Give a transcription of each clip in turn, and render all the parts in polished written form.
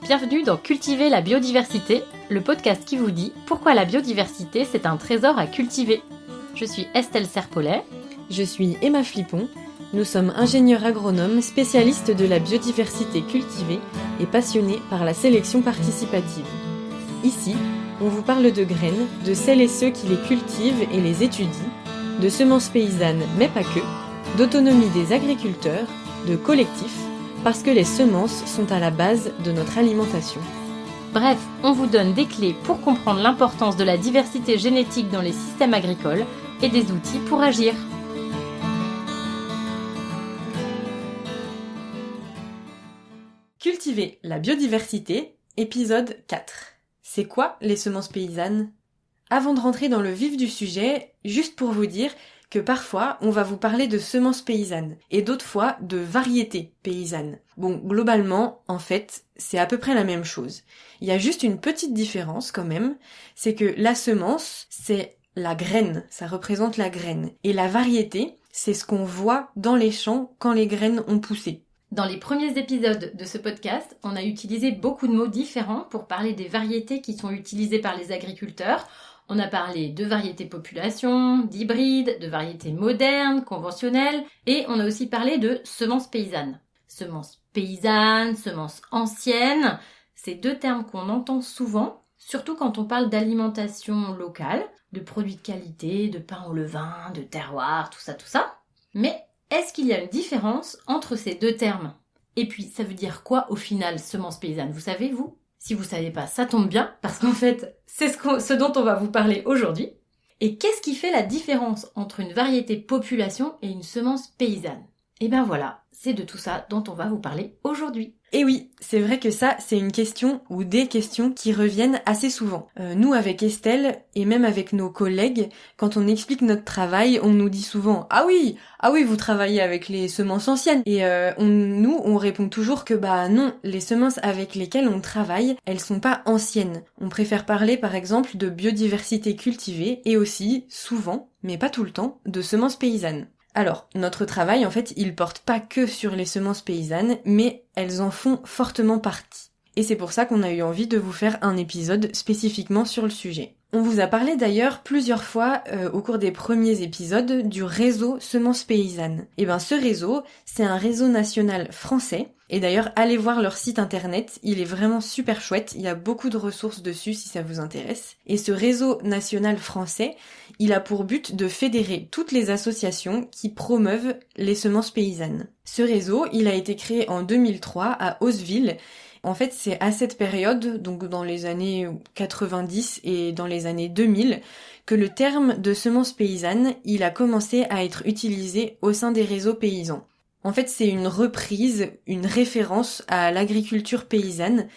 Bienvenue dans Cultiver la biodiversité, le podcast qui vous dit pourquoi la biodiversité c'est un trésor à cultiver. Je suis Estelle Serpollet. Je suis Emma Flippon. Nous sommes ingénieurs agronomes spécialistes de la biodiversité cultivée et passionnés par la sélection participative. Ici, on vous parle de graines, de celles et ceux qui les cultivent et les étudient, de semences paysannes mais pas que, d'autonomie des agriculteurs, de collectifs, parce que les semences sont à la base de notre alimentation. Bref, on vous donne des clés pour comprendre l'importance de la diversité génétique dans les systèmes agricoles et des outils pour agir. Cultiver la biodiversité, épisode 4. C'est quoi les semences paysannes ? Avant de rentrer dans le vif du sujet, juste pour vous dire que parfois on va vous parler de semences paysannes et d'autres fois de variétés paysannes. Bon, globalement, en fait, c'est à peu près la même chose. Il y a juste une petite différence quand même, c'est que la semence, c'est la graine, ça représente la graine. Et la variété, c'est ce qu'on voit dans les champs quand les graines ont poussé. Dans les premiers épisodes de ce podcast, on a utilisé beaucoup de mots différents pour parler des variétés qui sont utilisées par les agriculteurs. On a parlé de variétés population, d'hybrides, de variétés modernes, conventionnelles, et on a aussi parlé de semences paysannes. Semences paysannes, semences anciennes, c'est deux termes qu'on entend souvent, surtout quand on parle d'alimentation locale, de produits de qualité, de pain au levain, de terroir, tout ça. Mais est-ce qu'il y a une différence entre ces deux termes ? Et puis, ça veut dire quoi au final, semences paysannes ? Vous savez, vous ? Si vous savez pas, ça tombe bien, parce qu'en fait, c'est ce dont on va vous parler aujourd'hui. Et qu'est-ce qui fait la différence entre une variété population et une semence paysanne ? Et ben voilà, c'est de tout ça dont on va vous parler aujourd'hui. Et oui, c'est vrai que ça, c'est une question ou des questions qui reviennent assez souvent. Nous, avec Estelle, et même avec nos collègues, quand on explique notre travail, on nous dit souvent « Ah oui, vous travaillez avec les semences anciennes !» Et on répond toujours que non, les semences avec lesquelles on travaille, elles sont pas anciennes. On préfère parler, par exemple, de biodiversité cultivée et aussi, souvent, mais pas tout le temps, de semences paysannes. Alors, notre travail, en fait, il porte pas que sur les semences paysannes, mais elles en font fortement partie. Et c'est pour ça qu'on a eu envie de vous faire un épisode spécifiquement sur le sujet. On vous a parlé d'ailleurs plusieurs fois au cours des premiers épisodes du réseau Semences Paysannes. Et ce réseau, c'est un réseau national français. Et d'ailleurs, allez voir leur site internet, il est vraiment super chouette, il y a beaucoup de ressources dessus si ça vous intéresse. Et ce réseau national français, il a pour but de fédérer toutes les associations qui promeuvent les semences paysannes. Ce réseau, il a été créé en 2003 à Haussville. En fait, c'est à cette période, donc dans les années 90 et dans les années 2000, que le terme de semences paysannes, il a commencé à être utilisé au sein des réseaux paysans. En fait, c'est une reprise, une référence à l'agriculture paysanne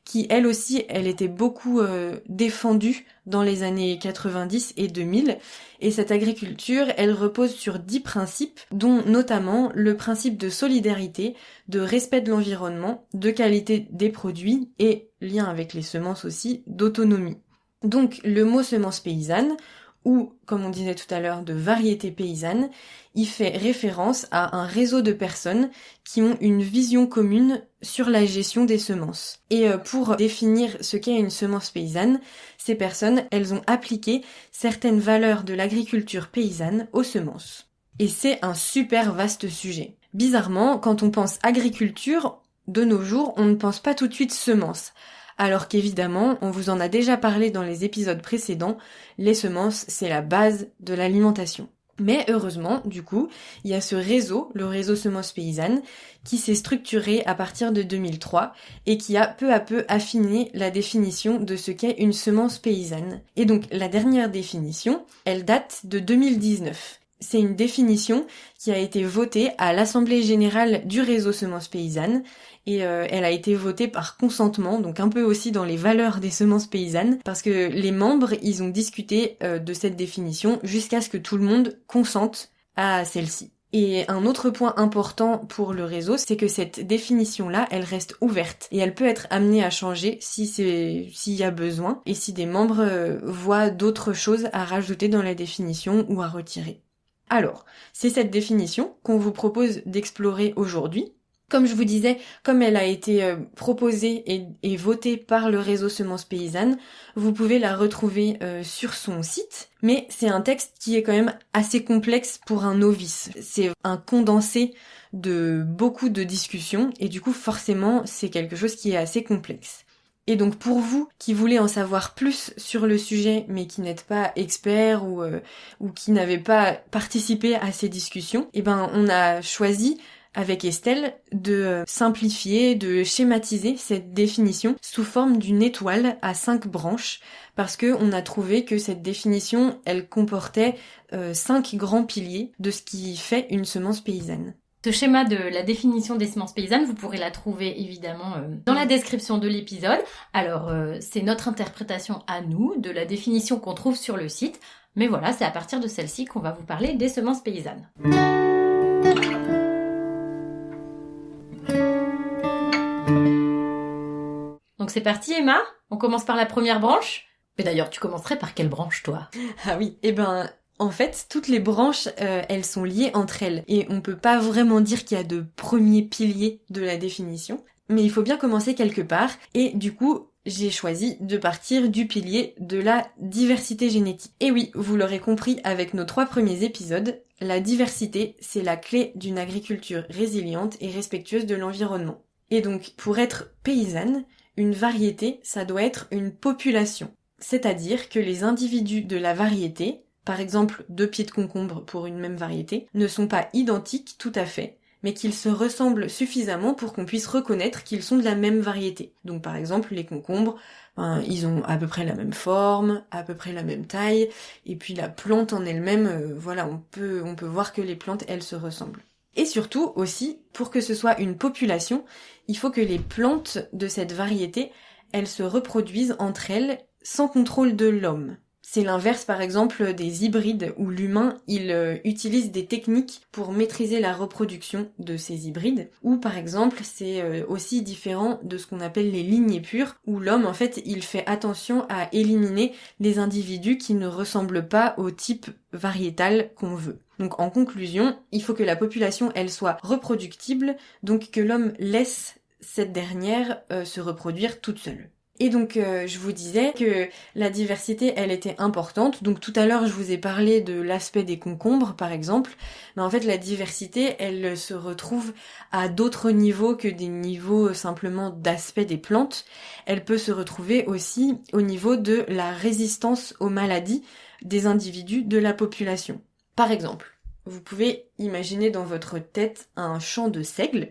qui, elle aussi, elle était beaucoup défendue dans les années 90 et 2000. Et cette agriculture, elle repose sur 10 principes, dont notamment le principe de solidarité, de respect de l'environnement, de qualité des produits et, lien avec les semences aussi, d'autonomie. Donc, le mot semence paysanne, ou, comme on disait tout à l'heure, de variété paysanne, il fait référence à un réseau de personnes qui ont une vision commune sur la gestion des semences. Et pour définir ce qu'est une semence paysanne, ces personnes, elles ont appliqué certaines valeurs de l'agriculture paysanne aux semences. Et c'est un super vaste sujet. Bizarrement, quand on pense agriculture, de nos jours, on ne pense pas tout de suite semences. Alors qu'évidemment, on vous en a déjà parlé dans les épisodes précédents, les semences, c'est la base de l'alimentation. Mais heureusement, du coup, il y a ce réseau, le réseau Semences Paysannes, qui s'est structuré à partir de 2003 et qui a peu à peu affiné la définition de ce qu'est une semence paysanne. Et donc, la dernière définition, elle date de 2019. C'est une définition qui a été votée à l'Assemblée Générale du réseau Semences Paysannes et elle a été votée par consentement, donc un peu aussi dans les valeurs des semences paysannes, parce que les membres, ils ont discuté de cette définition jusqu'à ce que tout le monde consente à celle-ci. Et un autre point important pour le réseau, c'est que cette définition-là, elle reste ouverte et elle peut être amenée à changer s'il y a besoin et si des membres voient d'autres choses à rajouter dans la définition ou à retirer. Alors, c'est cette définition qu'on vous propose d'explorer aujourd'hui. Comme je vous disais, comme elle a été proposée et votée par le réseau Semences Paysannes, vous pouvez la retrouver sur son site, mais c'est un texte qui est quand même assez complexe pour un novice. C'est un condensé de beaucoup de discussions, et du coup forcément c'est quelque chose qui est assez complexe. Et donc pour vous qui voulez en savoir plus sur le sujet mais qui n'êtes pas expert ou qui n'avez pas participé à ces discussions, on a choisi avec Estelle de simplifier, de schématiser cette définition sous forme d'une étoile à 5 branches parce que on a trouvé que cette définition elle comportait 5 grands piliers de ce qui fait une semence paysanne. Ce schéma de la définition des semences paysannes, vous pourrez la trouver évidemment dans la description de l'épisode. Alors, c'est notre interprétation à nous de la définition qu'on trouve sur le site. Mais voilà, c'est à partir de celle-ci qu'on va vous parler des semences paysannes. Donc c'est parti Emma, on commence par la première branche. Mais d'ailleurs, tu commencerais par quelle branche toi ? Ah oui, en fait, toutes les branches, elles sont liées entre elles. Et on peut pas vraiment dire qu'il y a de premiers piliers de la définition. Mais il faut bien commencer quelque part. Et du coup, j'ai choisi de partir du pilier de la diversité génétique. Et oui, vous l'aurez compris avec nos 3 premiers épisodes, la diversité, c'est la clé d'une agriculture résiliente et respectueuse de l'environnement. Et donc, pour être paysanne, une variété, ça doit être une population. C'est-à-dire que les individus de la variété, par exemple 2 pieds de concombre pour une même variété, ne sont pas identiques tout à fait, mais qu'ils se ressemblent suffisamment pour qu'on puisse reconnaître qu'ils sont de la même variété. Donc par exemple les concombres, ils ont à peu près la même forme, à peu près la même taille, et puis la plante en elle-même, on peut voir que les plantes elles se ressemblent. Et surtout aussi, pour que ce soit une population, il faut que les plantes de cette variété, elles se reproduisent entre elles sans contrôle de l'homme. C'est l'inverse par exemple des hybrides où l'humain il utilise des techniques pour maîtriser la reproduction de ces hybrides, ou par exemple c'est aussi différent de ce qu'on appelle les lignées pures où l'homme en fait il fait attention à éliminer les individus qui ne ressemblent pas au type variétal qu'on veut. Donc en conclusion, il faut que la population elle soit reproductible, donc que l'homme laisse cette dernière se reproduire toute seule. Et donc je vous disais que la diversité elle était importante, donc tout à l'heure je vous ai parlé de l'aspect des concombres par exemple, mais en fait la diversité elle se retrouve à d'autres niveaux que des niveaux simplement d'aspect des plantes, elle peut se retrouver aussi au niveau de la résistance aux maladies des individus de la population. Par exemple, vous pouvez imaginer dans votre tête un champ de seigle,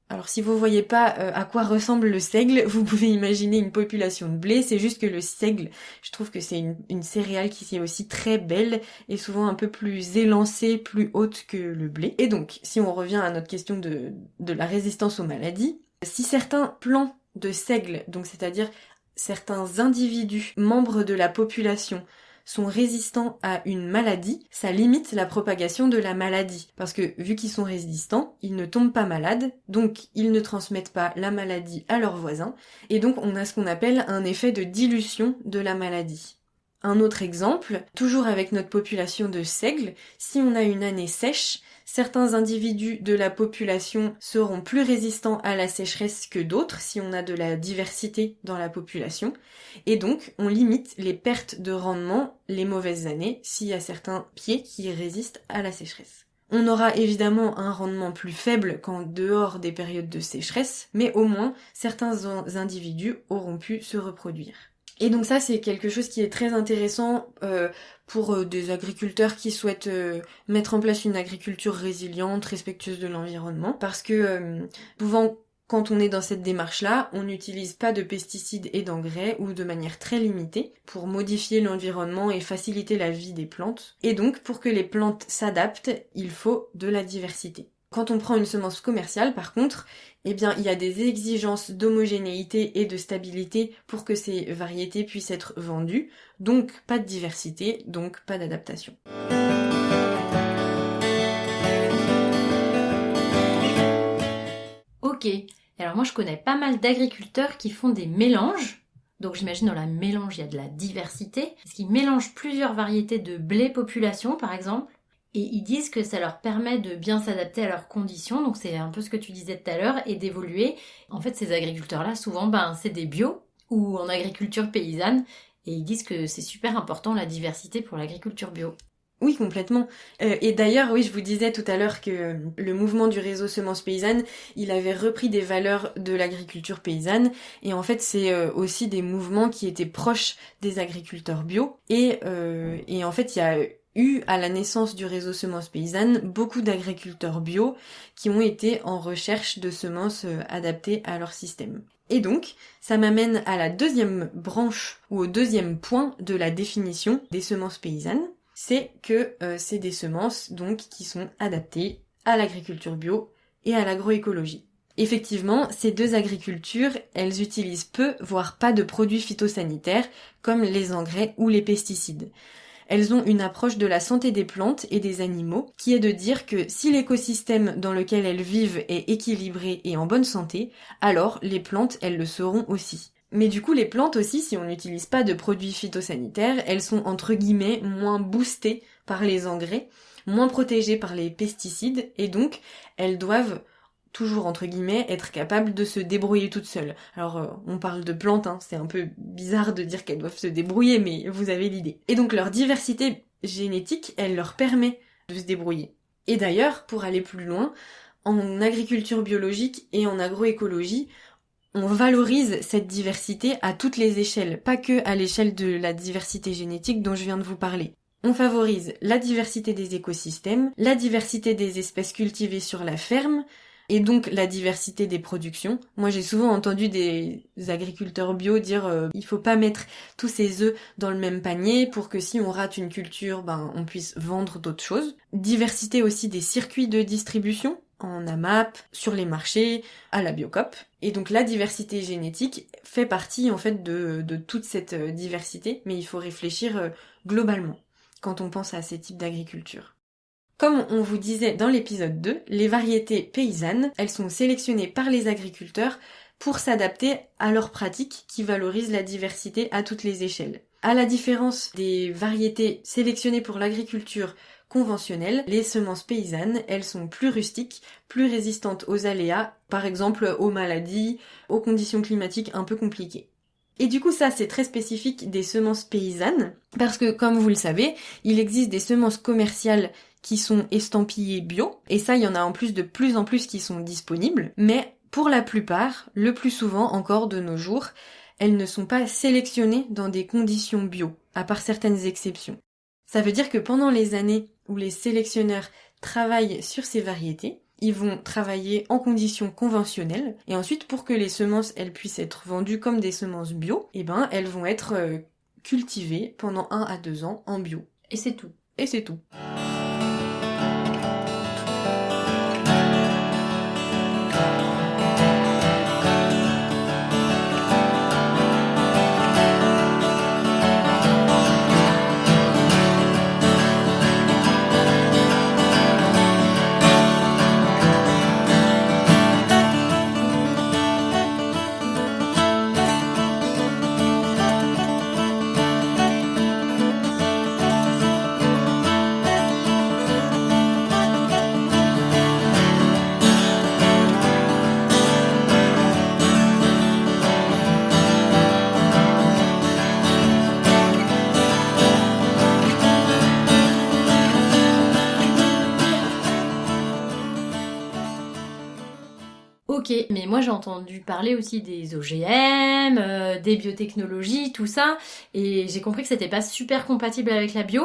alors si vous voyez pas à quoi ressemble le seigle, vous pouvez imaginer une population de blé, c'est juste que le seigle, je trouve que c'est une céréale qui est aussi très belle et souvent un peu plus élancée, plus haute que le blé. Et donc, si on revient à notre question de la résistance aux maladies, si certains plants de seigle, donc c'est-à-dire certains individus membres de la population, sont résistants à une maladie, ça limite la propagation de la maladie. Parce que vu qu'ils sont résistants, ils ne tombent pas malades, donc ils ne transmettent pas la maladie à leurs voisins, et donc on a ce qu'on appelle un effet de dilution de la maladie. Un autre exemple, toujours avec notre population de seigles, si on a une année sèche, certains individus de la population seront plus résistants à la sécheresse que d'autres si on a de la diversité dans la population. Et donc, on limite les pertes de rendement, les mauvaises années, s'il y a certains pieds qui résistent à la sécheresse. On aura évidemment un rendement plus faible qu'en dehors des périodes de sécheresse, mais au moins, certains individus auront pu se reproduire. Et donc ça, c'est quelque chose qui est très intéressant pour des agriculteurs qui souhaitent mettre en place une agriculture résiliente, respectueuse de l'environnement, parce que souvent, quand on est dans cette démarche-là, on n'utilise pas de pesticides et d'engrais ou de manière très limitée pour modifier l'environnement et faciliter la vie des plantes. Et donc, pour que les plantes s'adaptent, il faut de la diversité. Quand on prend une semence commerciale, par contre, il y a des exigences d'homogénéité et de stabilité pour que ces variétés puissent être vendues, donc pas de diversité, donc pas d'adaptation. Ok, alors moi je connais pas mal d'agriculteurs qui font des mélanges, donc j'imagine dans la mélange il y a de la diversité, parce qu'ils mélangent plusieurs variétés de blé population par exemple, Et ils disent que ça leur permet de bien s'adapter à leurs conditions, donc c'est un peu ce que tu disais tout à l'heure, et d'évoluer. En fait, ces agriculteurs-là, souvent, c'est des bio ou en agriculture paysanne, et ils disent que c'est super important la diversité pour l'agriculture bio. Oui, complètement. Et d'ailleurs, oui, je vous disais tout à l'heure que le mouvement du réseau Semences Paysannes, il avait repris des valeurs de l'agriculture paysanne. Et en fait, c'est aussi des mouvements qui étaient proches des agriculteurs bio. Et en fait, il y a eu, à la naissance du réseau Semences Paysannes, beaucoup d'agriculteurs bio qui ont été en recherche de semences adaptées à leur système. Et donc, ça m'amène à la deuxième branche, ou au deuxième point de la définition des semences paysannes. C'est que c'est des semences donc qui sont adaptées à l'agriculture bio et à l'agroécologie. Effectivement, ces deux agricultures, elles utilisent peu, voire pas de produits phytosanitaires comme les engrais ou les pesticides. Elles ont une approche de la santé des plantes et des animaux qui est de dire que si l'écosystème dans lequel elles vivent est équilibré et en bonne santé, alors les plantes, elles le seront aussi. Mais du coup, les plantes aussi, si on n'utilise pas de produits phytosanitaires, elles sont entre guillemets moins boostées par les engrais, moins protégées par les pesticides, et donc elles doivent toujours entre guillemets être capables de se débrouiller toutes seules. Alors on parle de plantes, c'est un peu bizarre de dire qu'elles doivent se débrouiller, mais vous avez l'idée. Et donc leur diversité génétique, elle leur permet de se débrouiller. Et d'ailleurs, pour aller plus loin, en agriculture biologique et en agroécologie, on valorise cette diversité à toutes les échelles, pas que à l'échelle de la diversité génétique dont je viens de vous parler. On favorise la diversité des écosystèmes, la diversité des espèces cultivées sur la ferme, et donc la diversité des productions. Moi j'ai souvent entendu des agriculteurs bio dire il faut pas mettre tous ses œufs dans le même panier pour que si on rate une culture, on puisse vendre d'autres choses. Diversité aussi des circuits de distribution, en AMAP, sur les marchés, à la Biocoop. Et donc la diversité génétique fait partie en fait de toute cette diversité, mais il faut réfléchir globalement quand on pense à ces types d'agriculture. Comme on vous disait dans l'épisode 2, les variétés paysannes, elles sont sélectionnées par les agriculteurs pour s'adapter à leurs pratiques qui valorisent la diversité à toutes les échelles. À la différence des variétés sélectionnées pour l'agriculture conventionnelle, les semences paysannes, elles sont plus rustiques, plus résistantes aux aléas, par exemple aux maladies, aux conditions climatiques un peu compliquées. Et du coup ça c'est très spécifique des semences paysannes, parce que comme vous le savez, il existe des semences commerciales qui sont estampillées bio, et ça il y en a en plus de plus en plus qui sont disponibles, mais pour la plupart, le plus souvent encore de nos jours, elles ne sont pas sélectionnées dans des conditions bio, à part certaines exceptions. Ça veut dire que pendant les années où les sélectionneurs travaillent sur ces variétés, ils vont travailler en conditions conventionnelles, et ensuite pour que les semences elles puissent être vendues comme des semences bio, elles vont être cultivées pendant 1 à 2 ans en bio. Et c'est tout. Et c'est tout. Ok, mais moi j'ai entendu parler aussi des OGM, des biotechnologies, tout ça, et j'ai compris que c'était pas super compatible avec la bio.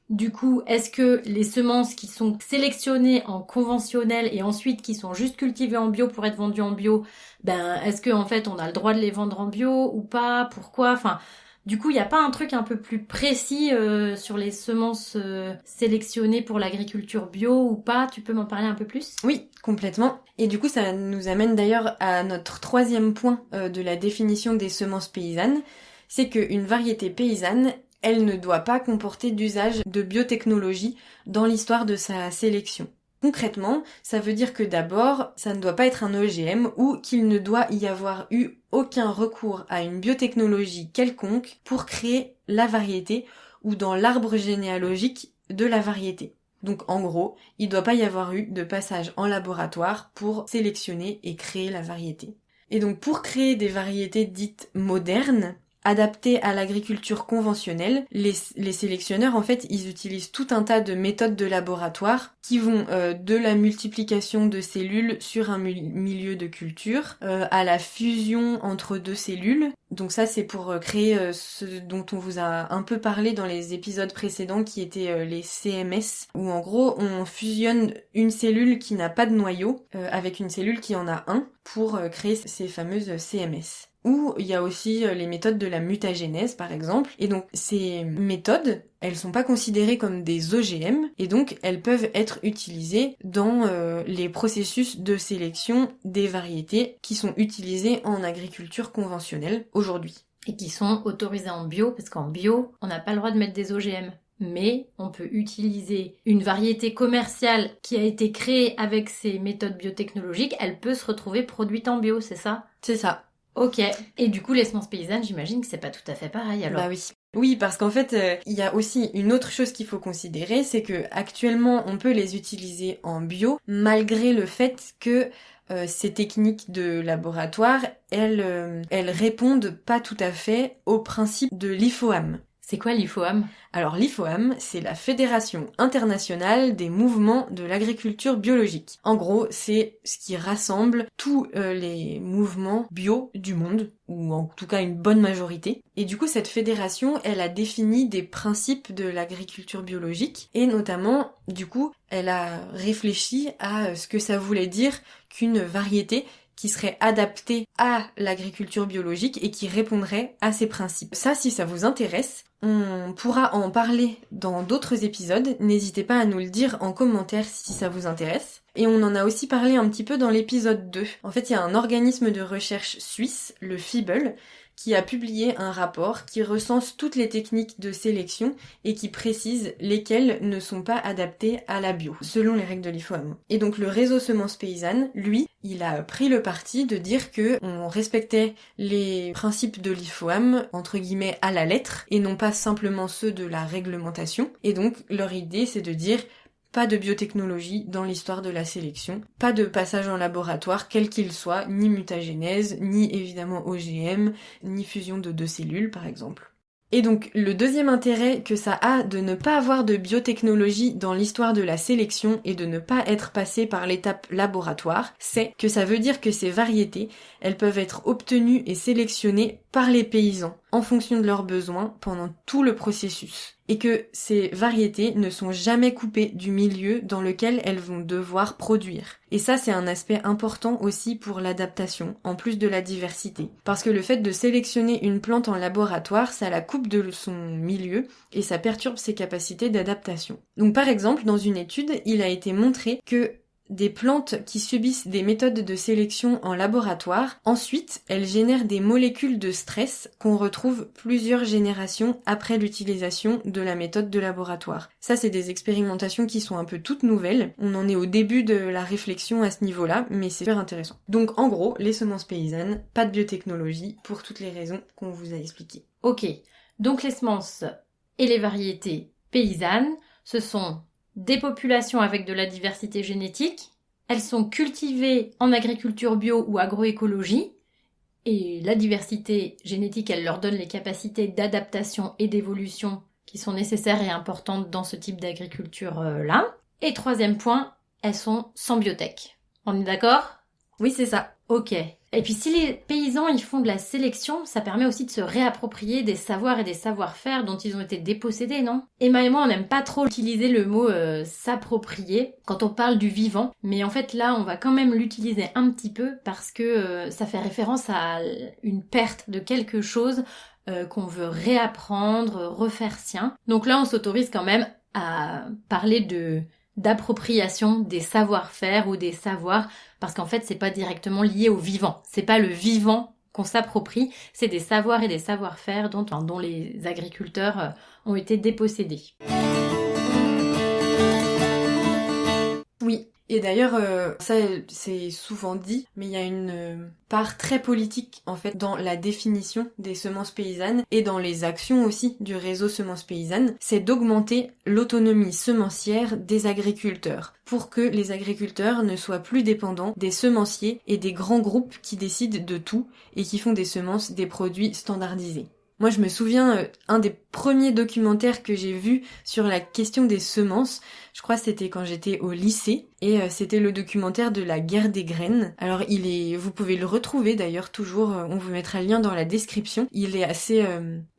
Du coup, est-ce que les semences qui sont sélectionnées en conventionnel et ensuite qui sont juste cultivées en bio pour être vendues en bio, est-ce que en fait on a le droit de les vendre en bio ou pas? Pourquoi? Enfin, du coup, il n'y a pas un truc un peu plus précis sur les semences sélectionnées pour l'agriculture bio ou pas? Tu peux m'en parler un peu plus? Oui, complètement. Et du coup, ça nous amène d'ailleurs à notre troisième point de la définition des semences paysannes. C'est qu'une variété paysanne, elle ne doit pas comporter d'usage de biotechnologie dans l'histoire de sa sélection. Concrètement, ça veut dire que d'abord, ça ne doit pas être un OGM ou qu'il ne doit y avoir eu aucun recours à une biotechnologie quelconque pour créer la variété ou dans l'arbre généalogique de la variété. Donc en gros, il ne doit pas y avoir eu de passage en laboratoire pour sélectionner et créer la variété. Et donc pour créer des variétés dites modernes, adaptées à l'agriculture conventionnelle, les sélectionneurs en fait ils utilisent tout un tas de méthodes de laboratoire qui vont de la multiplication de cellules sur un milieu de culture à la fusion entre deux cellules. Donc ça c'est pour créer ce dont on vous a un peu parlé dans les épisodes précédents qui étaient les CMS, où en gros on fusionne une cellule qui n'a pas de noyau avec une cellule qui en a un pour créer ces fameuses CMS. Ou il y a aussi les méthodes de la mutagénèse par exemple. Et donc ces méthodes, elles sont pas considérées comme des OGM et donc elles peuvent être utilisées dans les processus de sélection des variétés qui sont utilisées en agriculture conventionnelle aujourd'hui. Et qui sont autorisées en bio, parce qu'en bio, on n'a pas le droit de mettre des OGM. Mais on peut utiliser une variété commerciale qui a été créée avec ces méthodes biotechnologiques, elle peut se retrouver produite en bio, c'est ça ? C'est ça. Ok. Et du coup, les semences paysannes, j'imagine que c'est pas tout à fait pareil alors. Bah oui. Oui, parce qu'en fait, il y a aussi une autre chose qu'il faut considérer, c'est que actuellement, on peut les utiliser en bio, malgré le fait que ces techniques de laboratoire, elles répondent pas tout à fait au principe de l'IFOAM. C'est quoi l'IFOAM ? Alors l'IFOAM, c'est la Fédération internationale des mouvements de l'agriculture biologique. En gros, c'est ce qui rassemble tous les mouvements bio du monde, ou en tout cas une bonne majorité. Et du coup, cette fédération, elle a défini des principes de l'agriculture biologique, et notamment, du coup, elle a réfléchi à ce que ça voulait dire qu'une variété qui serait adaptée à l'agriculture biologique et qui répondrait à ces principes. Ça, si ça vous intéresse, on pourra en parler dans d'autres épisodes. N'hésitez pas à nous le dire en commentaire si ça vous intéresse. Et on en a aussi parlé un petit peu dans l'épisode 2. En fait, il y a un organisme de recherche suisse, le FIBEL, qui a publié un rapport qui recense toutes les techniques de sélection et qui précise lesquelles ne sont pas adaptées à la bio, selon les règles de l'IFOAM. Et donc le réseau Semences Paysannes, lui, il a pris le parti de dire que on respectait les principes de l'IFOAM, entre guillemets, à la lettre, et non pas simplement ceux de la réglementation. Et donc leur idée, c'est de dire pas de biotechnologie dans l'histoire de la sélection, pas de passage en laboratoire, quel qu'il soit, ni mutagénèse, ni évidemment OGM, ni fusion de deux cellules par exemple. Et donc le deuxième intérêt que ça a de ne pas avoir de biotechnologie dans l'histoire de la sélection et de ne pas être passé par l'étape laboratoire, c'est que ça veut dire que ces variétés, elles peuvent être obtenues et sélectionnées par les paysans en fonction de leurs besoins pendant tout le processus. Et que ces variétés ne sont jamais coupées du milieu dans lequel elles vont devoir produire. Et ça, c'est un aspect important aussi pour l'adaptation, en plus de la diversité. Parce que le fait de sélectionner une plante en laboratoire, ça la coupe de son milieu et ça perturbe ses capacités d'adaptation. Donc par exemple, dans une étude, il a été montré que des plantes qui subissent des méthodes de sélection en laboratoire, ensuite, elles génèrent des molécules de stress qu'on retrouve plusieurs générations après l'utilisation de la méthode de laboratoire. Ça, c'est des expérimentations qui sont un peu toutes nouvelles. On en est au début de la réflexion à ce niveau-là, mais c'est super intéressant. Donc, en gros, les semences paysannes, pas de biotechnologie, pour toutes les raisons qu'on vous a expliquées. Ok, donc les semences et les variétés paysannes, ce sont des populations avec de la diversité génétique, elles sont cultivées en agriculture bio ou agroécologie, et la diversité génétique, elle leur donne les capacités d'adaptation et d'évolution qui sont nécessaires et importantes dans ce type d'agriculture-là. Et troisième point, elles sont sans biotech. On est d'accord ? Oui, c'est ça. Ok. Et puis si les paysans ils font de la sélection, ça permet aussi de se réapproprier des savoirs et des savoir-faire dont ils ont été dépossédés, non ? Emma et moi, on n'aime pas trop utiliser le mot s'approprier quand on parle du vivant, mais en fait là, on va quand même l'utiliser un petit peu parce que ça fait référence à une perte de quelque chose qu'on veut réapprendre, refaire sien. Donc là, on s'autorise quand même à parler d'appropriation des savoir-faire ou des savoirs, parce qu'en fait, c'est pas directement lié au vivant. C'est pas le vivant qu'on s'approprie, c'est des savoirs et des savoir-faire dont les agriculteurs ont été dépossédés. Oui. Et d'ailleurs, ça c'est souvent dit, mais il y a une part très politique en fait dans la définition des semences paysannes et dans les actions aussi du réseau semences paysannes, c'est d'augmenter l'autonomie semencière des agriculteurs pour que les agriculteurs ne soient plus dépendants des semenciers et des grands groupes qui décident de tout et qui font des semences des produits standardisés. Moi, je me souviens, un des premiers documentaires que j'ai vu sur la question des semences, je crois que c'était quand j'étais au lycée, et c'était le documentaire de la guerre des graines. Alors vous pouvez le retrouver d'ailleurs toujours, on vous mettra le lien dans la description. Il est assez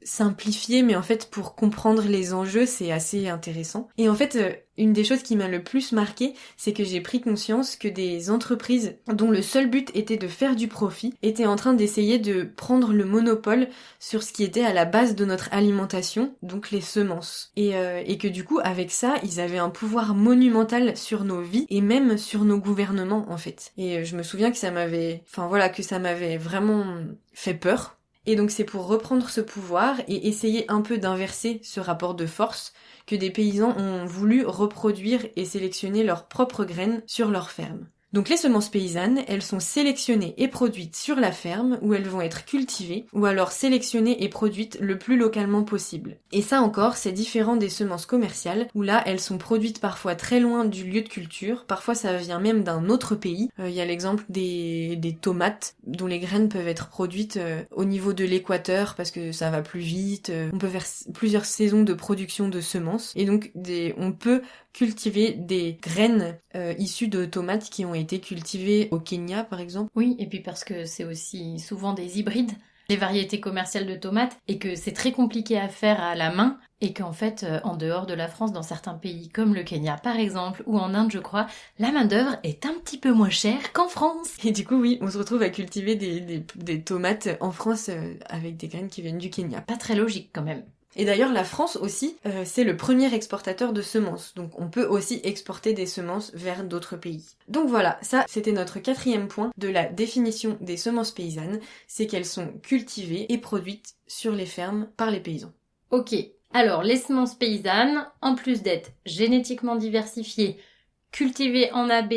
simplifié, mais en fait pour comprendre les enjeux, c'est assez intéressant. Et en fait, une des choses qui m'a le plus marqué, c'est que j'ai pris conscience que des entreprises dont le seul but était de faire du profit étaient en train d'essayer de prendre le monopole sur ce qui était à la base de notre alimentation, donc les semences. Et que du coup, avec ça, ils avaient un pouvoir monumental sur nos vies et même sur nos gouvernements en fait. Et je me souviens que ça m'avait vraiment fait peur. Et donc c'est pour reprendre ce pouvoir et essayer un peu d'inverser ce rapport de force que des paysans ont voulu reproduire et sélectionner leurs propres graines sur leur ferme. Donc les semences paysannes, elles sont sélectionnées et produites sur la ferme où elles vont être cultivées, ou alors sélectionnées et produites le plus localement possible. Et ça encore, c'est différent des semences commerciales, où là, elles sont produites parfois très loin du lieu de culture, parfois ça vient même d'un autre pays. Il y a l'exemple des tomates, dont les graines peuvent être produites au niveau de l'équateur, parce que ça va plus vite. On peut faire plusieurs saisons de production de semences, et donc on peut cultiver des graines issues de tomates qui ont été cultivées au Kenya par exemple. Oui, et puis parce que c'est aussi souvent des hybrides, les variétés commerciales de tomates, et que c'est très compliqué à faire à la main, et qu'en fait, en dehors de la France, dans certains pays comme le Kenya par exemple, ou en Inde je crois, la main-d'œuvre est un petit peu moins chère qu'en France. Et du coup oui, on se retrouve à cultiver des tomates en France avec des graines qui viennent du Kenya. Pas très logique quand même. Et d'ailleurs, la France aussi, c'est le premier exportateur de semences. Donc on peut aussi exporter des semences vers d'autres pays. Donc voilà, ça c'était notre 4e point de la définition des semences paysannes, c'est qu'elles sont cultivées et produites sur les fermes par les paysans. Ok, alors les semences paysannes, en plus d'être génétiquement diversifiées, cultivées en AB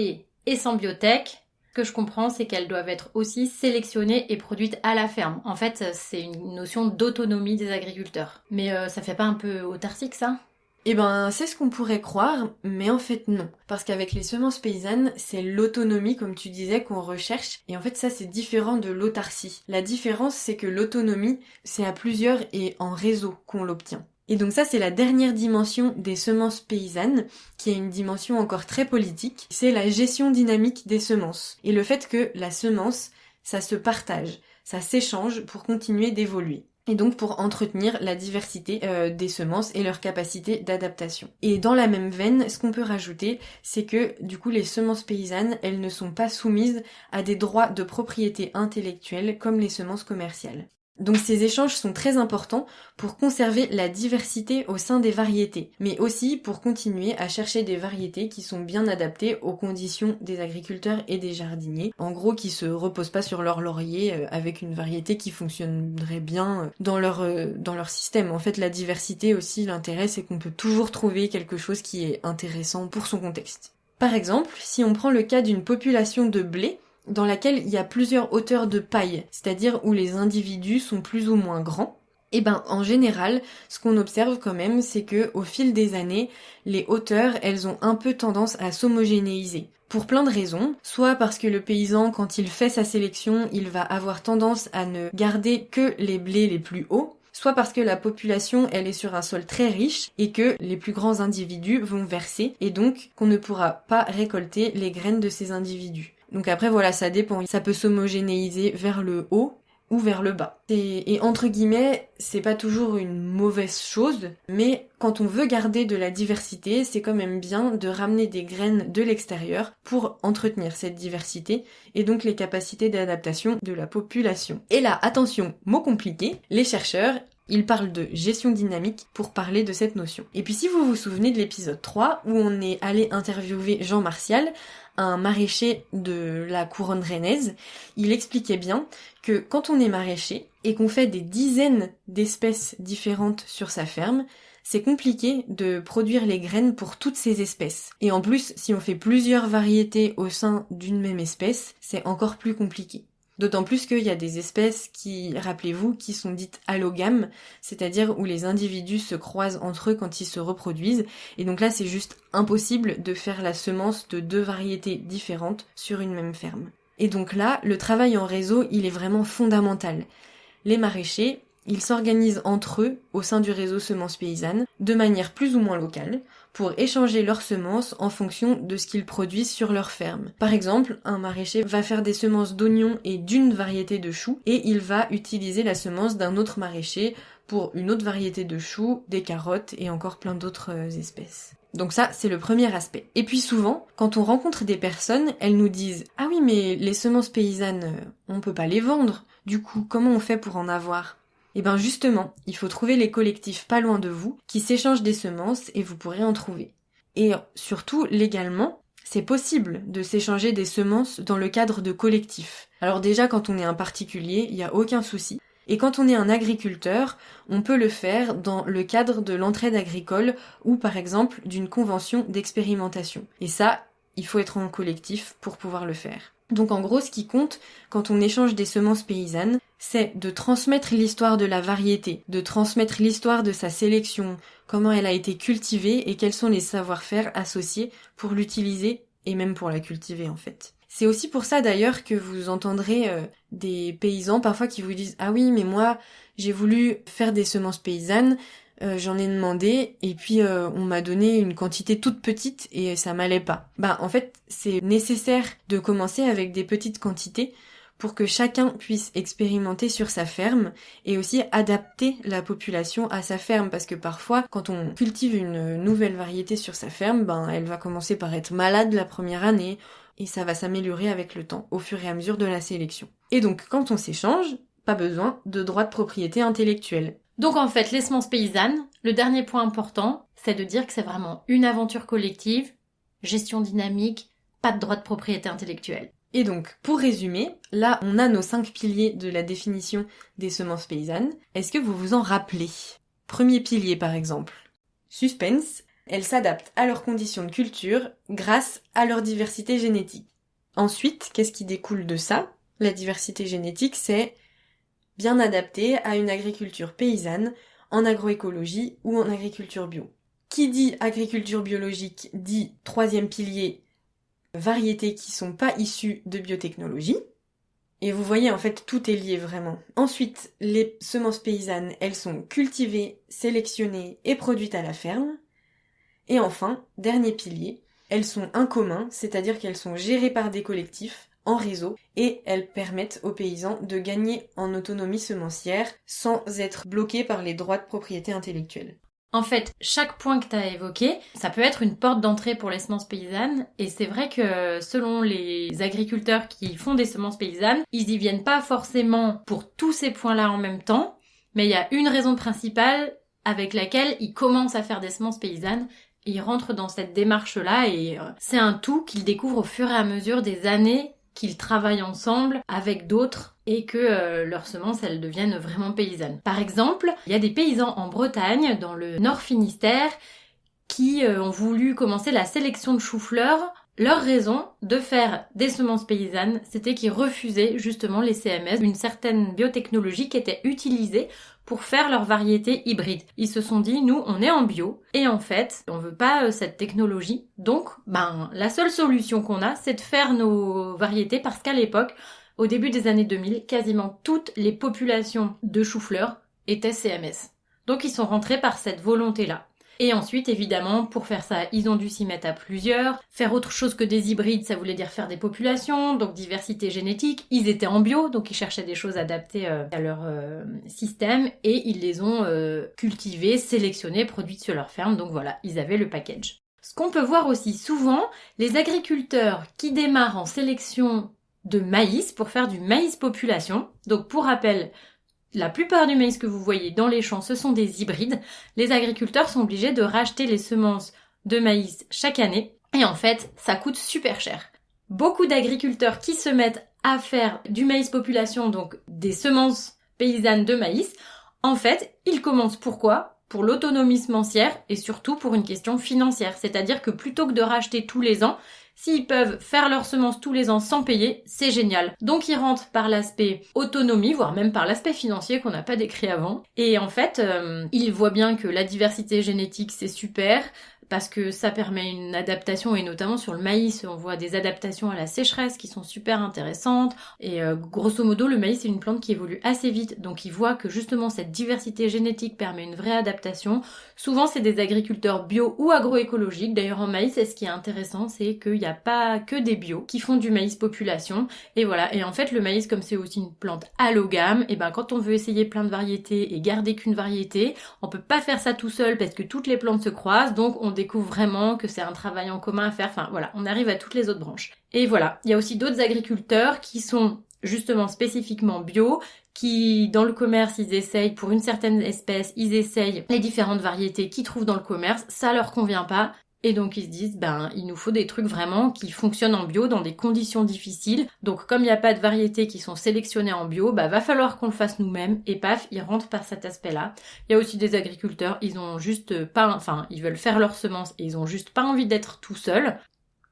et sans biotech, ce que je comprends, c'est qu'elles doivent être aussi sélectionnées et produites à la ferme. En fait, c'est une notion d'autonomie des agriculteurs. Mais ça fait pas un peu autarcique, ça ? Eh ben, c'est ce qu'on pourrait croire, mais en fait non. Parce qu'avec les semences paysannes, c'est l'autonomie, comme tu disais, qu'on recherche. Et en fait, ça, c'est différent de l'autarcie. La différence, c'est que l'autonomie, c'est à plusieurs et en réseau qu'on l'obtient. Et donc ça, c'est la dernière dimension des semences paysannes, qui est une dimension encore très politique. C'est la gestion dynamique des semences. Et le fait que la semence, ça se partage, ça s'échange pour continuer d'évoluer. Et donc pour entretenir la diversité des semences et leur capacité d'adaptation. Et dans la même veine, ce qu'on peut rajouter, c'est que du coup les semences paysannes, elles ne sont pas soumises à des droits de propriété intellectuelle comme les semences commerciales. Donc ces échanges sont très importants pour conserver la diversité au sein des variétés, mais aussi pour continuer à chercher des variétés qui sont bien adaptées aux conditions des agriculteurs et des jardiniers. En gros, qui se reposent pas sur leur laurier avec une variété qui fonctionnerait bien dans leur système. En fait, la diversité aussi, l'intérêt, c'est qu'on peut toujours trouver quelque chose qui est intéressant pour son contexte. Par exemple, si on prend le cas d'une population de blé, dans laquelle il y a plusieurs hauteurs de paille, c'est-à-dire où les individus sont plus ou moins grands, et ben en général, ce qu'on observe quand même, c'est que au fil des années, les hauteurs, elles ont un peu tendance à s'homogénéiser. Pour plein de raisons, soit parce que le paysan, quand il fait sa sélection, il va avoir tendance à ne garder que les blés les plus hauts, soit parce que la population, elle est sur un sol très riche et que les plus grands individus vont verser, et donc qu'on ne pourra pas récolter les graines de ces individus. Donc après voilà, ça dépend, ça peut s'homogénéiser vers le haut ou vers le bas. Et entre guillemets, c'est pas toujours une mauvaise chose, mais quand on veut garder de la diversité, c'est quand même bien de ramener des graines de l'extérieur pour entretenir cette diversité et donc les capacités d'adaptation de la population. Et là, attention, mot compliqué, les chercheurs, ils parlent de gestion dynamique pour parler de cette notion. Et puis si vous vous souvenez de l'épisode 3 où on est allé interviewer Jean Martial, un maraîcher de la couronne rennaise, il expliquait bien que quand on est maraîcher et qu'on fait des dizaines d'espèces différentes sur sa ferme, c'est compliqué de produire les graines pour toutes ces espèces. Et en plus, si on fait plusieurs variétés au sein d'une même espèce, c'est encore plus compliqué. D'autant plus qu'il y a des espèces qui, rappelez-vous, qui sont dites allogames, c'est-à-dire où les individus se croisent entre eux quand ils se reproduisent. Et donc là, c'est juste impossible de faire la semence de 2 variétés différentes sur une même ferme. Et donc là, le travail en réseau, il est vraiment fondamental. Les maraîchers, ils s'organisent entre eux, au sein du réseau Semences Paysannes, de manière plus ou moins locale, pour échanger leurs semences en fonction de ce qu'ils produisent sur leur ferme. Par exemple, un maraîcher va faire des semences d'oignons et d'une variété de choux, et il va utiliser la semence d'un autre maraîcher pour une autre variété de choux, des carottes et encore plein d'autres espèces. Donc ça, c'est le premier aspect. Et puis souvent, quand on rencontre des personnes, elles nous disent « Ah oui, mais les semences paysannes, on peut pas les vendre. Du coup, comment on fait pour en avoir ?» Et ben justement, il faut trouver les collectifs pas loin de vous qui s'échangent des semences et vous pourrez en trouver. Et surtout, légalement, c'est possible de s'échanger des semences dans le cadre de collectifs. Alors déjà, quand on est un particulier, il n'y a aucun souci. Et quand on est un agriculteur, on peut le faire dans le cadre de l'entraide agricole ou par exemple d'une convention d'expérimentation. Et ça, il faut être en collectif pour pouvoir le faire. Donc en gros, ce qui compte quand on échange des semences paysannes, c'est de transmettre l'histoire de la variété, de transmettre l'histoire de sa sélection, comment elle a été cultivée et quels sont les savoir-faire associés pour l'utiliser et même pour la cultiver en fait. C'est aussi pour ça d'ailleurs que vous entendrez des paysans parfois qui vous disent « Ah oui, mais moi, j'ai voulu faire des semences paysannes, j'en ai demandé et puis on m'a donné une quantité toute petite et ça m'allait pas. » En fait, c'est nécessaire de commencer avec des petites quantités pour que chacun puisse expérimenter sur sa ferme et aussi adapter la population à sa ferme parce que parfois, quand on cultive une nouvelle variété sur sa ferme, elle va commencer par être malade la première année et ça va s'améliorer avec le temps, au fur et à mesure de la sélection. Et donc, quand on s'échange, pas besoin de droit de propriété intellectuelle. Donc en fait, les semences paysannes, le dernier point important, c'est de dire que c'est vraiment une aventure collective, gestion dynamique, pas de droit de propriété intellectuelle. Et donc, pour résumer, là, on a nos 5 piliers de la définition des semences paysannes. Est-ce que vous vous en rappelez ? Premier pilier, par exemple. Suspense. Elles s'adaptent à leurs conditions de culture grâce à leur diversité génétique. Ensuite, qu'est-ce qui découle de ça ? La diversité génétique, c'est bien adapté à une agriculture paysanne, en agroécologie ou en agriculture bio. Qui dit agriculture biologique dit troisième pilier, variétés qui sont pas issues de biotechnologie. Et vous voyez, en fait, tout est lié vraiment. Ensuite, les semences paysannes, elles sont cultivées, sélectionnées et produites à la ferme. Et enfin, dernier pilier, elles sont en commun, c'est-à-dire qu'elles sont gérées par des collectifs, en réseau, et elles permettent aux paysans de gagner en autonomie semencière sans être bloqués par les droits de propriété intellectuelle. En fait, chaque point que tu as évoqué, ça peut être une porte d'entrée pour les semences paysannes, et c'est vrai que selon les agriculteurs qui font des semences paysannes, ils y viennent pas forcément pour tous ces points-là en même temps, mais il y a une raison principale avec laquelle ils commencent à faire des semences paysannes. Ils rentrent dans cette démarche-là et c'est un tout qu'ils découvrent au fur et à mesure des années qu'ils travaillent ensemble avec d'autres et que leurs semences, elles deviennent vraiment paysannes. Par exemple, il y a des paysans en Bretagne, dans le Nord Finistère, qui ont voulu commencer la sélection de choux-fleurs. Leur raison de faire des semences paysannes, c'était qu'ils refusaient justement les CMS, une certaine biotechnologie qui était utilisée pour faire leurs variétés hybrides. Ils se sont dit, nous, on est en bio, et en fait, on veut pas cette technologie. Donc, la seule solution qu'on a, c'est de faire nos variétés, parce qu'à l'époque, au début des années 2000, quasiment toutes les populations de choux-fleurs étaient CMS. Donc, ils sont rentrés par cette volonté-là. Et ensuite, évidemment, pour faire ça, ils ont dû s'y mettre à plusieurs. Faire autre chose que des hybrides, ça voulait dire faire des populations, donc diversité génétique. Ils étaient en bio, donc ils cherchaient des choses adaptées à leur système. Et ils les ont cultivées, sélectionnées, produites sur leur ferme. Donc voilà, ils avaient le package. Ce qu'on peut voir aussi souvent, les agriculteurs qui démarrent en sélection de maïs pour faire du maïs population. Donc pour rappel, la plupart du maïs que vous voyez dans les champs, ce sont des hybrides. Les agriculteurs sont obligés de racheter les semences de maïs chaque année. Et en fait, ça coûte super cher. Beaucoup d'agriculteurs qui se mettent à faire du maïs population, donc des semences paysannes de maïs, en fait, ils commencent pourquoi ? pour l'autonomie semencière et surtout pour une question financière. C'est-à-dire que plutôt que de racheter tous les ans, s'ils peuvent faire leurs semences tous les ans sans payer, c'est génial. Donc ils rentrent par l'aspect autonomie, voire même par l'aspect financier qu'on n'a pas décrit avant. Et en fait, ils voient bien que la diversité génétique, c'est super, parce que ça permet une adaptation, et notamment sur le maïs, on voit des adaptations à la sécheresse qui sont super intéressantes. Et grosso modo, le maïs, c'est une plante qui évolue assez vite, donc ils voient que justement cette diversité génétique permet une vraie adaptation. Souvent, c'est des agriculteurs bio ou agroécologiques. D'ailleurs, en maïs, ce qui est intéressant, c'est qu'il n'y a pas que des bio qui font du maïs population. Et voilà. Et en fait, le maïs, comme c'est aussi une plante allogame, et ben quand on veut essayer plein de variétés et garder qu'une variété, on peut pas faire ça tout seul parce que toutes les plantes se croisent, donc on découvre vraiment que c'est un travail en commun à faire. Enfin voilà, on arrive à toutes les autres branches. Et voilà, il y a aussi d'autres agriculteurs qui sont justement spécifiquement bio, qui dans le commerce ils essayent pour une certaine espèce, ils essayent les différentes variétés qu'ils trouvent dans le commerce, ça leur convient pas. Et donc ils se disent, il nous faut des trucs vraiment qui fonctionnent en bio dans des conditions difficiles. Donc comme il n'y a pas de variétés qui sont sélectionnées en bio, va falloir qu'on le fasse nous-mêmes. Et paf, ils rentrent par cet aspect-là. Il y a aussi des agriculteurs, ils ont juste pas, ils veulent faire leurs semences et ils ont juste pas envie d'être tout seuls.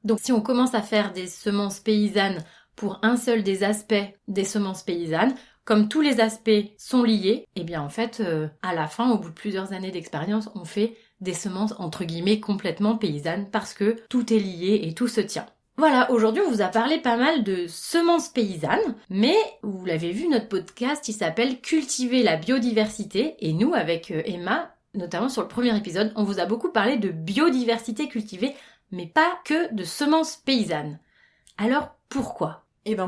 Donc si on commence à faire des semences paysannes pour un seul des aspects des semences paysannes, comme tous les aspects sont liés, et bien en fait, à la fin, au bout de plusieurs années d'expérience, on fait des semences entre guillemets complètement paysannes parce que tout est lié et tout se tient. Voilà, aujourd'hui on vous a parlé pas mal de semences paysannes, mais vous l'avez vu, notre podcast il s'appelle Cultiver la biodiversité, et nous avec Emma, notamment sur le premier épisode, on vous a beaucoup parlé de biodiversité cultivée, mais pas que de semences paysannes. Alors pourquoi ?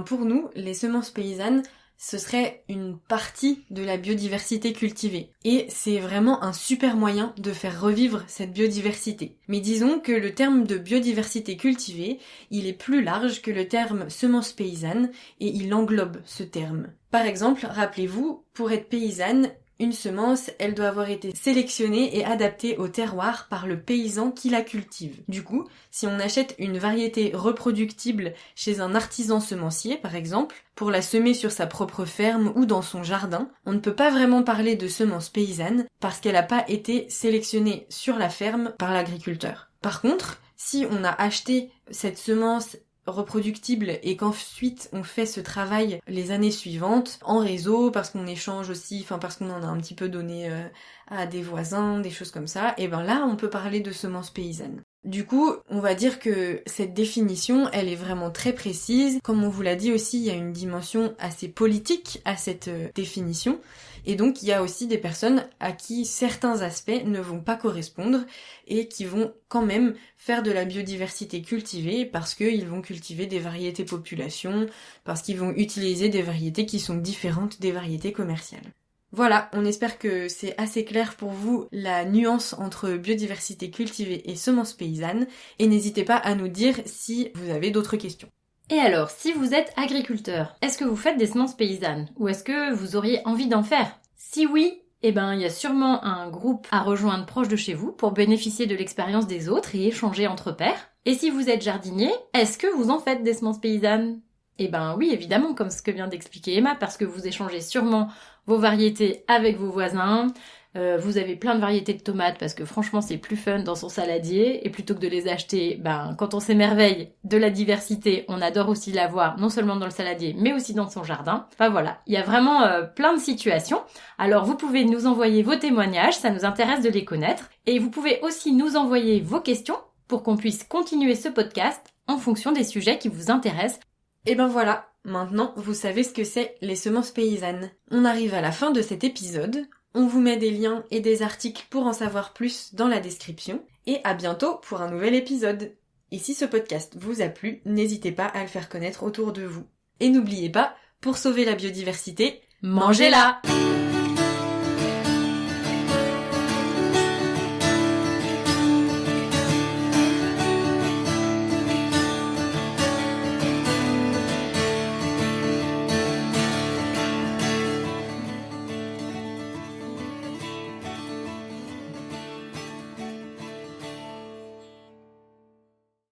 Pour nous, les semences paysannes, ce serait une partie de la biodiversité cultivée. Et c'est vraiment un super moyen de faire revivre cette biodiversité. Mais disons que le terme de biodiversité cultivée, il est plus large que le terme semence paysanne, et il englobe ce terme. Par exemple, rappelez-vous, pour être paysanne, une semence, elle doit avoir été sélectionnée et adaptée au terroir par le paysan qui la cultive. Du coup, si on achète une variété reproductible chez un artisan semencier, par exemple, pour la semer sur sa propre ferme ou dans son jardin, on ne peut pas vraiment parler de semence paysanne parce qu'elle n'a pas été sélectionnée sur la ferme par l'agriculteur. Par contre, si on a acheté cette semence reproductible et qu'ensuite on fait ce travail les années suivantes en réseau parce qu'on échange aussi, parce qu'on en a un petit peu donné à des voisins, des choses comme ça, et là on peut parler de semences paysannes. Du coup, on va dire que cette définition, elle est vraiment très précise. Comme on vous l'a dit aussi, il y a une dimension assez politique à cette définition. Et donc, il y a aussi des personnes à qui certains aspects ne vont pas correspondre et qui vont quand même faire de la biodiversité cultivée parce qu'ils vont cultiver des variétés population, parce qu'ils vont utiliser des variétés qui sont différentes des variétés commerciales. Voilà, on espère que c'est assez clair pour vous la nuance entre biodiversité cultivée et semences paysannes, et n'hésitez pas à nous dire si vous avez d'autres questions. Et alors, si vous êtes agriculteur, est-ce que vous faites des semences paysannes ou est-ce que vous auriez envie d'en faire ? Si oui, il y a sûrement un groupe à rejoindre proche de chez vous pour bénéficier de l'expérience des autres et échanger entre pairs. Et si vous êtes jardinier, est-ce que vous en faites des semences paysannes ? Oui, évidemment, comme ce que vient d'expliquer Emma, parce que vous échangez sûrement vos variétés avec vos voisins, vous avez plein de variétés de tomates parce que franchement c'est plus fun dans son saladier, et plutôt que de les acheter, quand on s'émerveille de la diversité, on adore aussi l'avoir non seulement dans le saladier mais aussi dans son jardin. Voilà, il y a vraiment plein de situations. Alors vous pouvez nous envoyer vos témoignages, ça nous intéresse de les connaître, et vous pouvez aussi nous envoyer vos questions pour qu'on puisse continuer ce podcast en fonction des sujets qui vous intéressent. Et voilà, maintenant vous savez ce que c'est les semences paysannes. On arrive à la fin de cet épisode, on vous met des liens et des articles pour en savoir plus dans la description, et à bientôt pour un nouvel épisode. Et si ce podcast vous a plu, n'hésitez pas à le faire connaître autour de vous. Et n'oubliez pas, pour sauver la biodiversité, mangez-la!